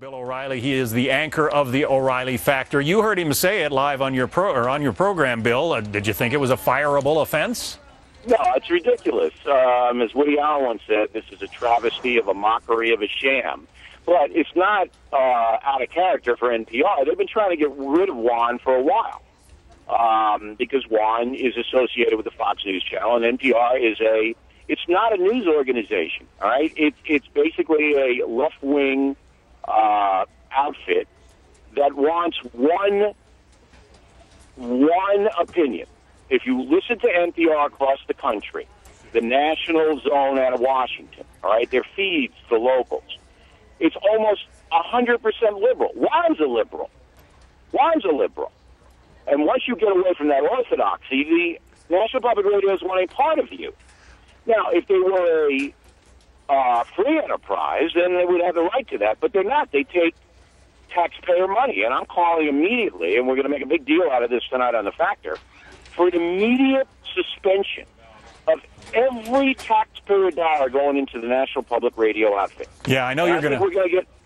Bill O'Reilly, he is the anchor of the O'Reilly Factor. You heard him say it live on your program, Bill. Did you think it was a fireable offense? No, it's ridiculous. As Woody Allen once said, this is a travesty of a mockery of a sham. But it's not out of character for NPR. They've been trying to get rid of Juan for a while because Juan is associated with the Fox News Channel, and NPR it's not a news organization, all right? It's basically a left-wing outfit that wants one opinion. If you listen to NPR across the country, the national zone out of Washington, all right, their feeds to locals, it's almost 100% liberal. Juan's a liberal. And once you get away from that orthodoxy, the National Public Radio is wanting part of you. Now, if they were a free enterprise, then they would have the right to that. But they're not. They take taxpayer money. And I'm calling immediately, and we're going to make a big deal out of this tonight on The Factor, for an immediate suspension of every taxpayer dollar going into the National Public Radio outfit. Yeah, I know you're going to.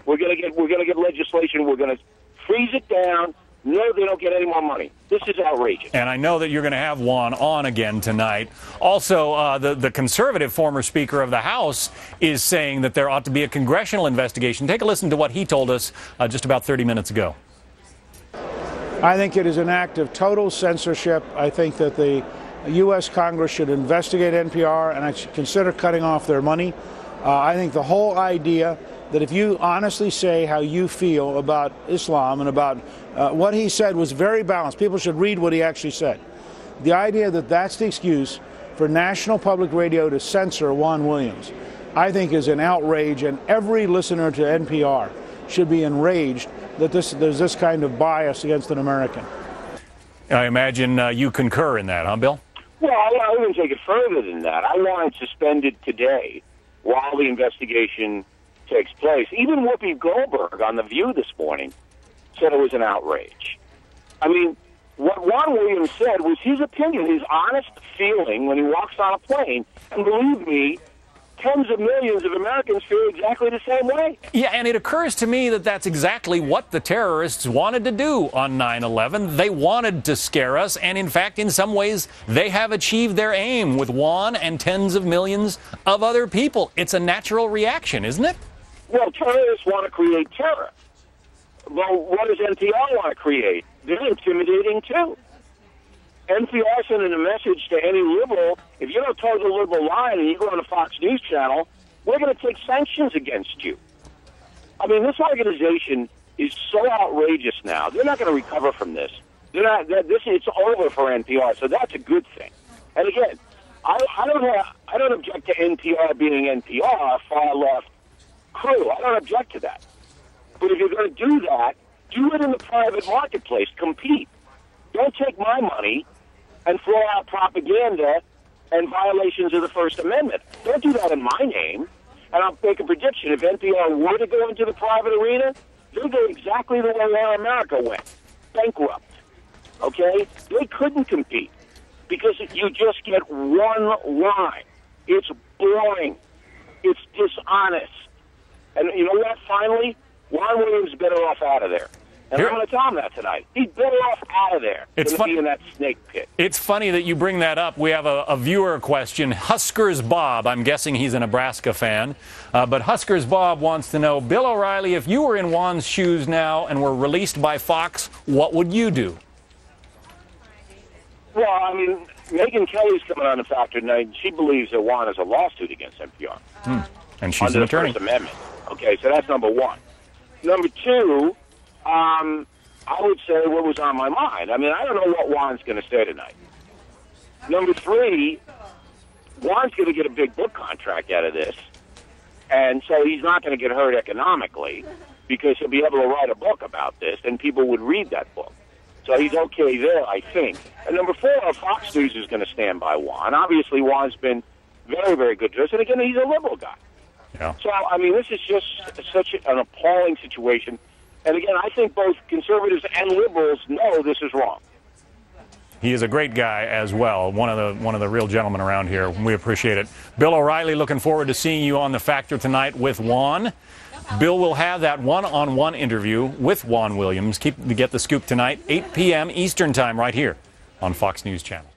We're going to get legislation. We're going to freeze it down. No, they don't get any more money. This is outrageous. And I know that you're going to have Juan on again tonight. Also, the conservative former Speaker of the House is saying that there ought to be a congressional investigation. Take a listen to what he told us just about 30 minutes ago. I think it is an act of total censorship. I think that the U.S. Congress should investigate NPR and I should consider cutting off their money. I think the whole idea that if you honestly say how you feel about Islam and about what he said was very balanced, people should read what he actually said. The idea that that's the excuse for National Public Radio to censor Juan Williams, I think is an outrage, and every listener to NPR should be enraged that there's this kind of bias against an American. I imagine you concur in that, huh, Bill? Well, I even take it further than that. I want it suspended today while the investigation takes place. Even Whoopi Goldberg on The View this morning said it was an outrage. I mean, what Juan Williams said was his opinion, his honest feeling when he walks on a plane. And believe me, tens of millions of Americans feel exactly the same way. Yeah, and it occurs to me that that's exactly what the terrorists wanted to do on 9/11. They wanted to scare us, and in fact, in some ways, they have achieved their aim with Juan and tens of millions of other people. It's a natural reaction, isn't it? Well, terrorists want to create terror. Well, what does NPR want to create? They're intimidating, too. NPR sending a message to any liberal, if you don't toe the liberal line and you go on the Fox News Channel, we're going to take sanctions against you. I mean, this organization is so outrageous now. They're not going to recover from this. It's over for NPR, so that's a good thing. And again, I don't object to NPR being NPR, far left crew. I don't object to that. But if you're going to do that, do it in the private marketplace. Compete. Don't take my money and throw out propaganda and violations of the First Amendment. Don't do that in my name. And I'll make a prediction. If NPR were to go into the private arena, they'll go exactly the way Air America went. Bankrupt. Okay? They couldn't compete because you just get one line. It's boring. It's dishonest. And you know what, finally? Juan Williams is better off out of there. And I'm going to tell him that tonight. He's better off out of there than to be in that snake pit. It's funny that you bring that up. We have a viewer question. Huskers Bob, I'm guessing he's a Nebraska fan, but Huskers Bob wants to know, Bill O'Reilly, if you were in Juan's shoes now and were released by Fox, what would you do? Well, I mean, Megyn Kelly's coming on the Factor tonight. She believes that Juan has a lawsuit against NPR. And she's an attorney. Under the First Amendment. Okay, so that's number one. Number two, I would say what was on my mind. I mean, I don't know what Juan's going to say tonight. Number three, Juan's going to get a big book contract out of this, and so he's not going to get hurt economically because he'll be able to write a book about this, and people would read that book. So he's okay there, I think. And number four, Fox News is going to stand by Juan. Obviously, Juan's been very, very good to us, and again, he's a liberal guy. Yeah. So, I mean, this is just such an appalling situation. And again, I think both conservatives and liberals know this is wrong. He is a great guy as well, one of the real gentlemen around here. We appreciate it. Bill O'Reilly, looking forward to seeing you on The Factor tonight with Juan. Bill will have that one-on-one interview with Juan Williams. Get the scoop tonight, 8 p.m. Eastern Time, right here on Fox News Channel.